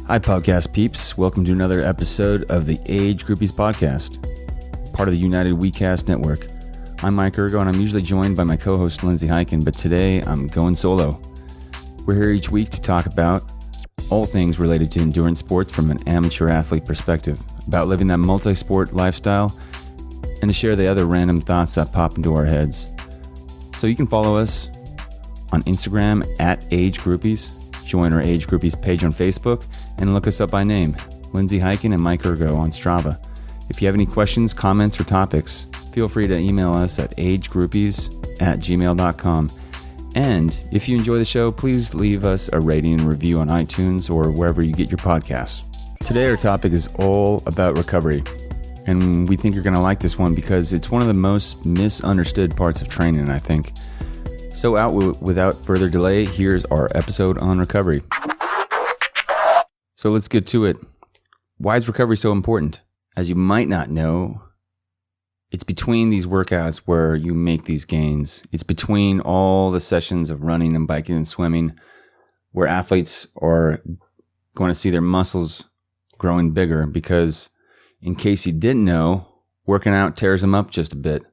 Hi, podcast peeps. Welcome to another episode of the Age Groupies Podcast, part of the United WeCast network. I'm Mike Ergo, and I'm usually joined by my co-host Lindsay Hiken, but today I'm going solo. We're here each week to talk about all things related to endurance sports from an amateur athlete perspective, about living that multi-sport lifestyle, and to share the other random thoughts that pop into our heads. So you can follow us on Instagram at Age Groupies, join our Age Groupies page on Facebook, and look us up by name, Lindsay Hiken and Mike Ergo on Strava. If you have any questions, comments, or topics, feel free to email us at agegroupies@gmail.com. And if you enjoy the show, please leave us a rating and review on iTunes or wherever you get your podcasts. Today our topic is all about recovery, and we think you're going to like this one because it's one of the most misunderstood parts of training, I think. So without further delay, here's our episode on recovery. So let's get to it. Why is recovery so important? As you might not know, it's between these workouts where you make these gains. It's between all the sessions of running and biking and swimming where athletes are going to see their muscles growing bigger because, in case you didn't know, working out tears them up just a bit.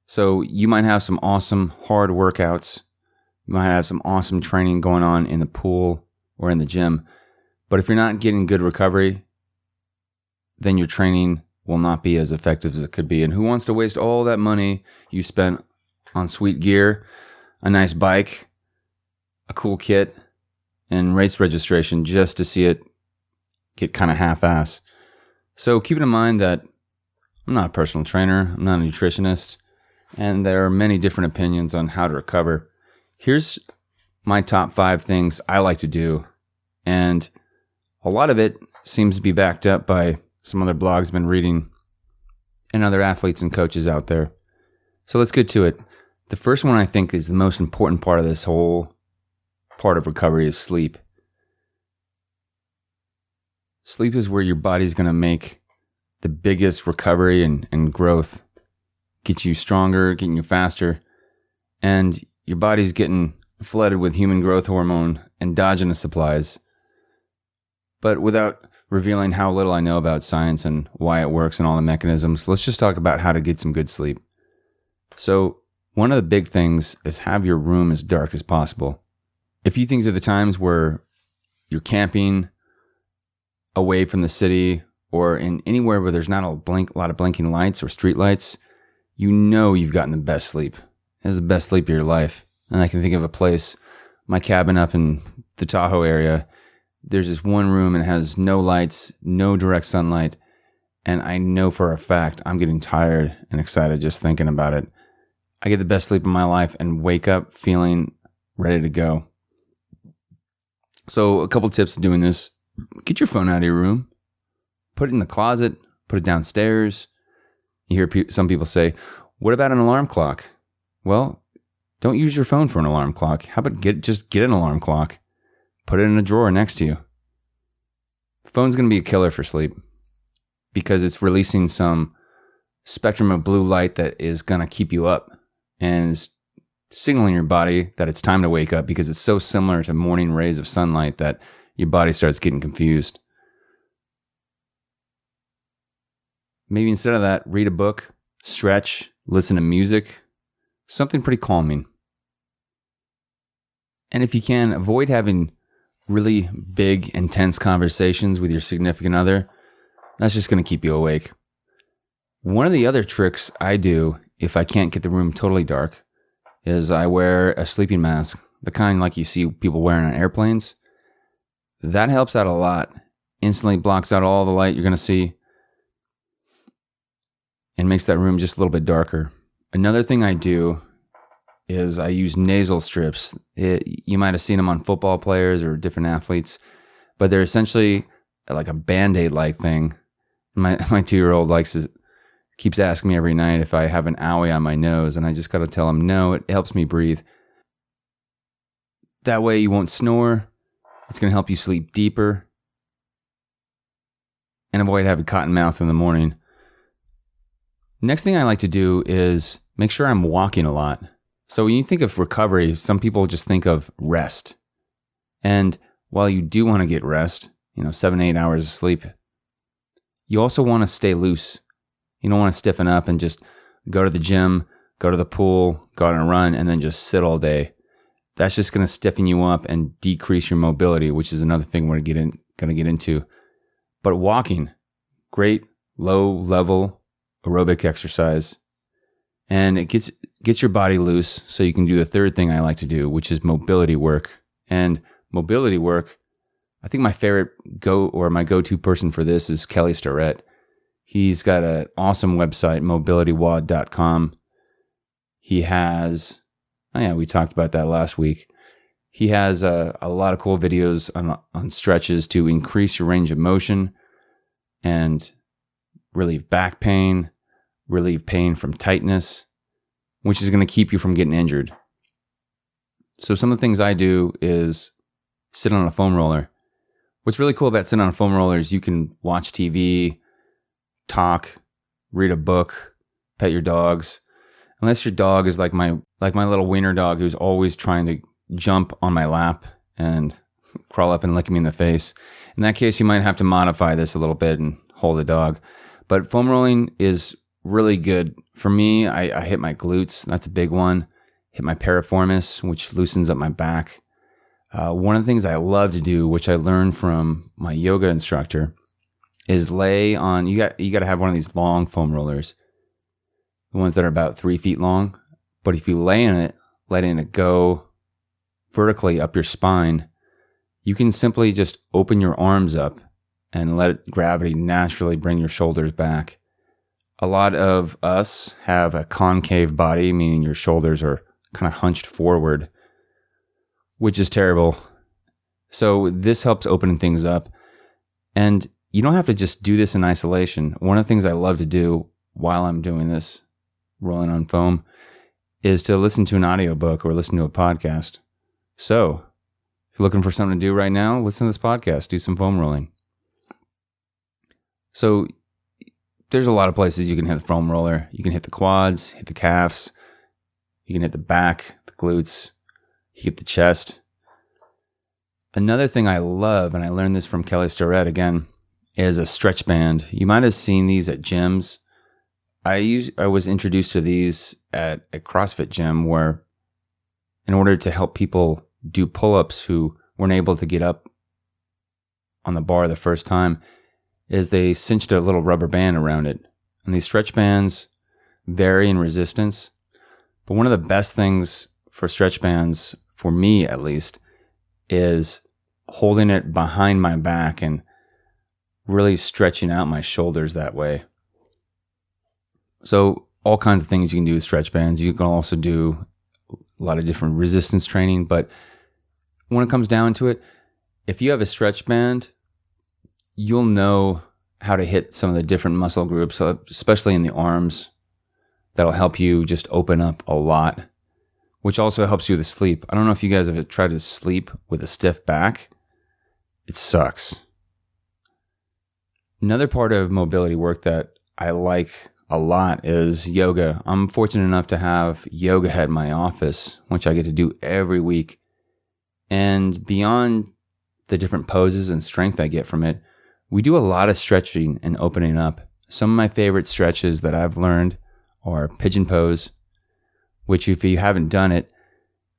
So you might have some awesome hard workouts. You might have some awesome training going on in the pool or in the gym. But if you're not getting good recovery, then your training will not be as effective as it could be. And who wants to waste all that money you spent on sweet gear, a nice bike, a cool kit, and race registration just to see it get kind of half-ass? So keep in mind that I'm not a personal trainer, I'm not a nutritionist, and there are many different opinions on how to recover. Here's my top 5 things I like to do, and a lot of it seems to be backed up by some other blogs I've been reading and other athletes and coaches out there. So let's get to it. The first one I think is the most important part of this whole part of recovery is sleep. Sleep is where your body's going to make the biggest recovery and growth. Get you stronger, getting you faster, and your body's getting flooded with human growth hormone, endogenous supplies. But without revealing how little I know about science and why it works and all the mechanisms, let's just talk about how to get some good sleep. So one of the big things is have your room as dark as possible. If you think of the times where you're camping away from the city or in anywhere where there's not a lot of blinking lights or street lights, you know you've gotten the best sleep. It's the best sleep of your life. And I can think of a place, my cabin up in the Tahoe area. There's this one room and it has no lights, no direct sunlight. And I know for a fact I'm getting tired and excited just thinking about it. I get the best sleep of my life and wake up feeling ready to go. So a couple tips to doing this. Get your phone out of your room. Put it in the closet. Put it downstairs. You hear some people say, what about an alarm clock? Well, don't use your phone for an alarm clock. How about just get an alarm clock? Put it in a drawer next to you. The phone's going to be a killer for sleep because it's releasing some spectrum of blue light that is going to keep you up and is signaling your body that it's time to wake up because it's so similar to morning rays of sunlight that your body starts getting confused. Maybe instead of that, read a book, stretch, listen to music, something pretty calming. And if you can, avoid having really big, intense conversations with your significant other. That's just going to keep you awake. One of the other tricks I do, if I can't get the room totally dark, is I wear a sleeping mask, the kind like you see people wearing on airplanes. That helps out a lot. Instantly blocks out all the light you're going to see and makes that room just a little bit darker. Another thing I do is I use nasal strips. You might have seen them on football players or different athletes, but they're essentially like a Band-Aid-like thing. My 2-year-old keeps asking me every night if I have an owie on my nose, and I just got to tell him, no, it helps me breathe. That way you won't snore. It's going to help you sleep deeper and avoid having cotton mouth in the morning. Next thing I like to do is make sure I'm walking a lot. So when you think of recovery, some people just think of rest. And while you do want to get rest, 7 to 8 hours of sleep. You also want to stay loose. You don't want to stiffen up and just go to the gym, go to the pool, go out and run, and then just sit all day. That's just going to stiffen you up and decrease your mobility, which is another thing we're going to get into. But walking, great low-level aerobic exercise. And it gets your body loose so you can do the third thing I like to do, which is mobility work. And mobility work, I think my go-to person for this is Kelly Starrett. He's got an awesome website, mobilitywod.com. He has, we talked about that last week. He has a lot of cool videos on stretches to increase your range of motion and relieve back pain, relieve pain from tightness, which is going to keep you from getting injured. So some of the things I do is sit on a foam roller. What's really cool about sitting on a foam roller is you can watch TV, talk, read a book, pet your dogs. Unless your dog is like my little wiener dog who's always trying to jump on my lap and crawl up and lick me in the face. In that case, you might have to modify this a little bit and hold the dog. But foam rolling is really good. For me, I hit my glutes. That's a big one. Hit my piriformis, which loosens up my back. One of the things I love to do, which I learned from my yoga instructor, is lay on, you got to have one of these long foam rollers, the ones that are about 3 feet long. But if you lay in it, letting it go vertically up your spine, you can simply just open your arms up and let gravity naturally bring your shoulders back. A lot of us have a concave body, meaning your shoulders are kind of hunched forward, which is terrible. So this helps open things up. And you don't have to just do this in isolation. One of the things I love to do while I'm doing this, rolling on foam, is to listen to an audiobook or listen to a podcast. So if you're looking for something to do right now, listen to this podcast, do some foam rolling. So there's a lot of places you can hit the foam roller. You can hit the quads, hit the calves. You can hit the back, the glutes. You hit the chest. Another thing I love, and I learned this from Kelly Starrett again, is a stretch band. You might have seen these at gyms. I was introduced to these at a CrossFit gym where, in order to help people do pull-ups who weren't able to get up on the bar the first time, is they cinched a little rubber band around it. And these stretch bands vary in resistance. But one of the best things for stretch bands, for me at least, is holding it behind my back and really stretching out my shoulders that way. So all kinds of things you can do with stretch bands. You can also do a lot of different resistance training. But when it comes down to it, if you have a stretch band, you'll know how to hit some of the different muscle groups, especially in the arms. That'll help you just open up a lot, which also helps you with sleep. I don't know if you guys have tried to sleep with a stiff back. It sucks. Another part of mobility work that I like a lot is yoga. I'm fortunate enough to have yoga at my office, which I get to do every week. And beyond the different poses and strength I get from it, we do a lot of stretching and opening up. Some of my favorite stretches that I've learned are pigeon pose, which if you haven't done it,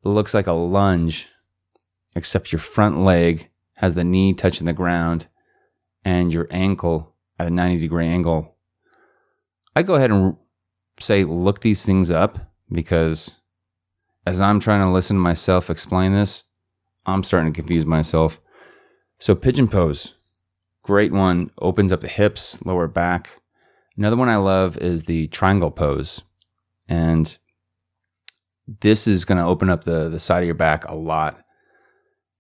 it looks like a lunge, except your front leg has the knee touching the ground and your ankle at a 90-degree angle. I go ahead and say look these things up, because as I'm trying to listen to myself explain this, I'm starting to confuse myself. So pigeon pose, great one, opens up the hips, lower back. Another one I love is the triangle pose. And this is going to open up the side of your back a lot.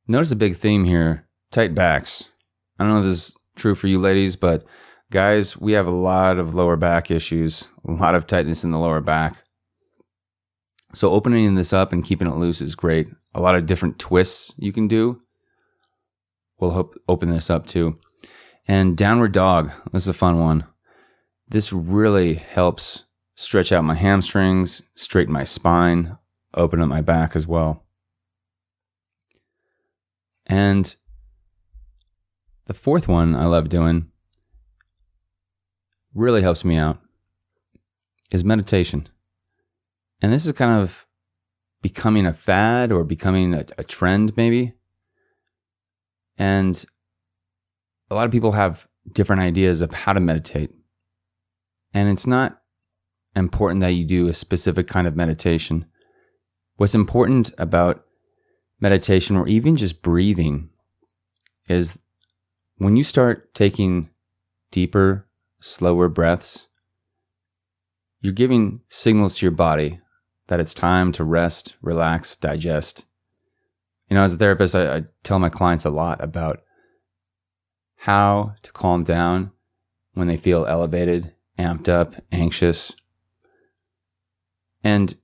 Notice a big theme here, tight backs. I don't know if this is true for you ladies, but guys, we have a lot of lower back issues, a lot of tightness in the lower back. So opening this up and keeping it loose is great. A lot of different twists you can do will open this up too. And downward dog, this is a fun one. This really helps stretch out my hamstrings, straighten my spine, open up my back as well. And The fourth one I love doing, really helps me out, is meditation. And this is kind of becoming a fad or becoming a trend maybe. And a lot of people have different ideas of how to meditate. And it's not important that you do a specific kind of meditation. What's important about meditation or even just breathing is when you start taking deeper, slower breaths, you're giving signals to your body that it's time to rest, relax, digest. As a therapist, I tell my clients a lot about how to calm down when they feel elevated, amped up, anxious. And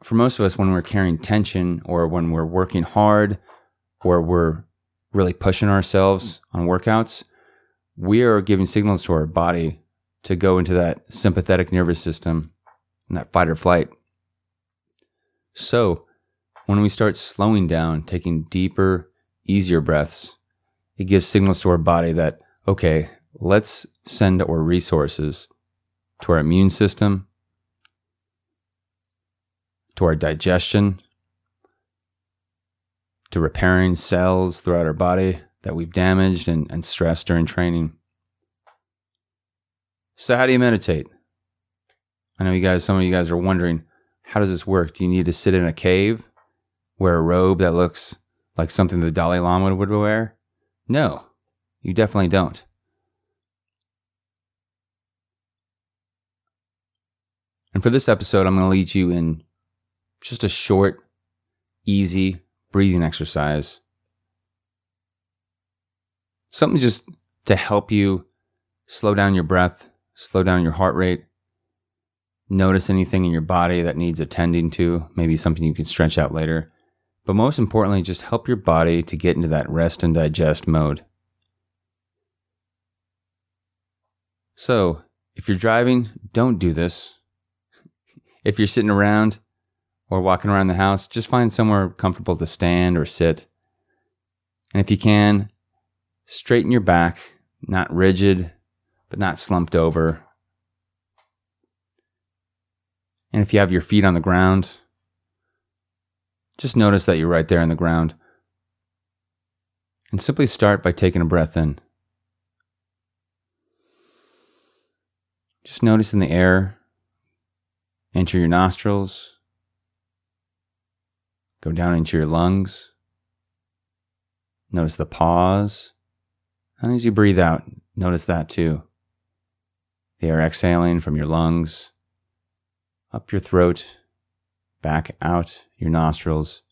for most of us, when we're carrying tension or when we're working hard or we're really pushing ourselves on workouts, we are giving signals to our body to go into that sympathetic nervous system and that fight or flight. So when we start slowing down, taking deeper, easier breaths, it gives signals to our body that, okay, let's send our resources to our immune system, to our digestion, to repairing cells throughout our body that we've damaged and stressed during training. So how do you meditate? I know some of you guys are wondering, how does this work? Do you need to sit in a cave, wear a robe that looks like something the Dalai Lama would wear? No, you definitely don't. And for this episode, I'm going to lead you in just a short, easy breathing exercise. Something just to help you slow down your breath, slow down your heart rate, notice anything in your body that needs attending to, maybe something you can stretch out later. But most importantly, just help your body to get into that rest and digest mode. So, if you're driving, don't do this. If you're sitting around or walking around the house, just find somewhere comfortable to stand or sit. And if you can, straighten your back, not rigid, but not slumped over. And if you have your feet on the ground, just notice that you're right there on the ground. And simply start by taking a breath in. Just noticing the air enter your nostrils, go down into your lungs. Notice the pause. And as you breathe out, notice that too. The air exhaling from your lungs, up your throat, back out your nostrils.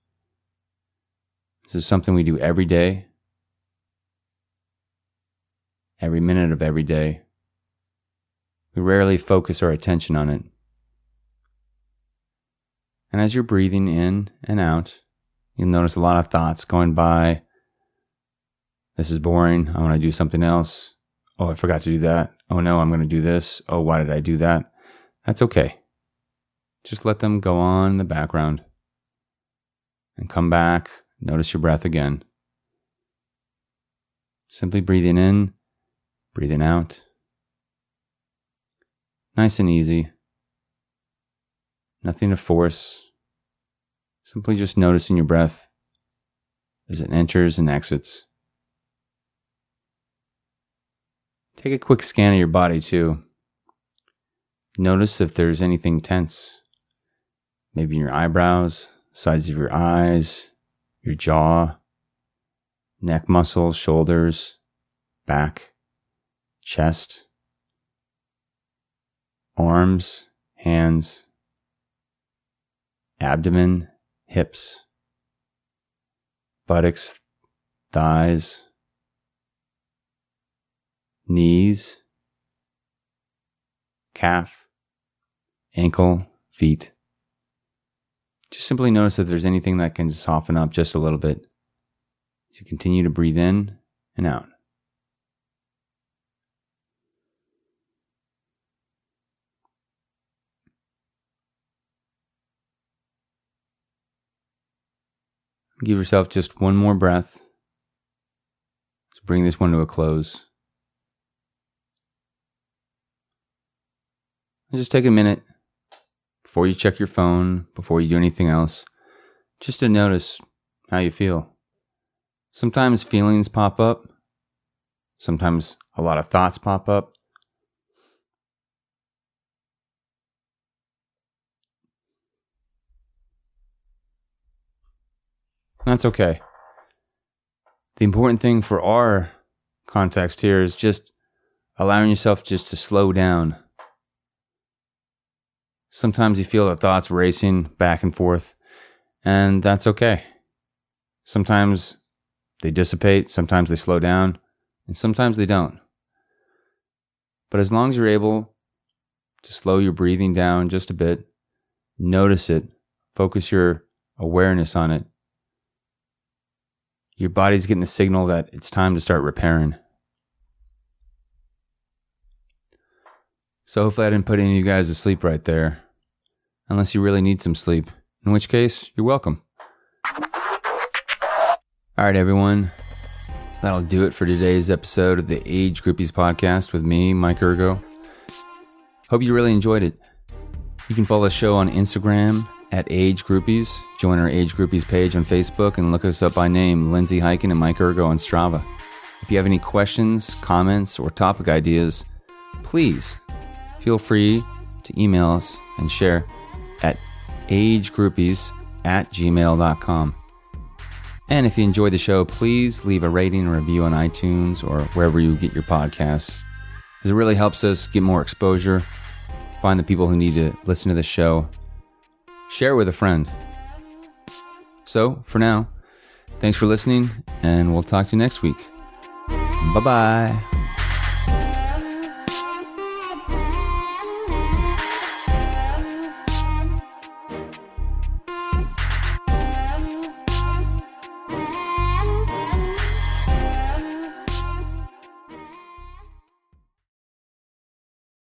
This is something we do every day, every minute of every day. We rarely focus our attention on it. And as you're breathing in and out, you'll notice a lot of thoughts going by. This is boring. I want to do something else. Oh, I forgot to do that. Oh no, I'm going to do this. Oh, why did I do that? That's okay. Just let them go on in the background. And come back. Notice your breath again. Simply breathing in, breathing out. Nice and easy. Nothing to force. Simply just noticing your breath as it enters and exits. Take a quick scan of your body too. Notice if there's anything tense. Maybe in your eyebrows, sides of your eyes, your jaw, neck muscles, shoulders, back, chest, arms, hands, abdomen, hips, buttocks, thighs, knees, calf, ankle, feet. Just simply notice if there's anything that can soften up just a little bit as you continue to breathe in and out. Give yourself just one more breath as bring this one to a close. And just take a minute before you check your phone, before you do anything else, just to notice how you feel. Sometimes feelings pop up. Sometimes a lot of thoughts pop up. That's okay. The important thing for our context here is just allowing yourself just to slow down. Sometimes you feel the thoughts racing back and forth, and that's okay. Sometimes they dissipate, sometimes they slow down, and sometimes they don't. But as long as you're able to slow your breathing down just a bit, notice it, focus your awareness on it, your body's getting the signal that it's time to start repairing. So hopefully I didn't put any of you guys to sleep right there. Unless you really need some sleep. In which case, you're welcome. Alright everyone. That'll do it for today's episode of the Age Groupies Podcast with me, Mike Ergo. Hope you really enjoyed it. You can follow the show on Instagram at Age Groupies. Join our Age Groupies page on Facebook and look us up by name, Lindsay, Hiken, and Mike Ergo on Strava. If you have any questions, comments, or topic ideas, please feel free to email us and share at agegroupies@gmail.com. And if you enjoyed the show, please leave a rating or review on iTunes or wherever you get your podcasts, because it really helps us get more exposure, find the people who need to listen to the show, share with a friend. So, for now, thanks for listening, and we'll talk to you next week. Bye-bye.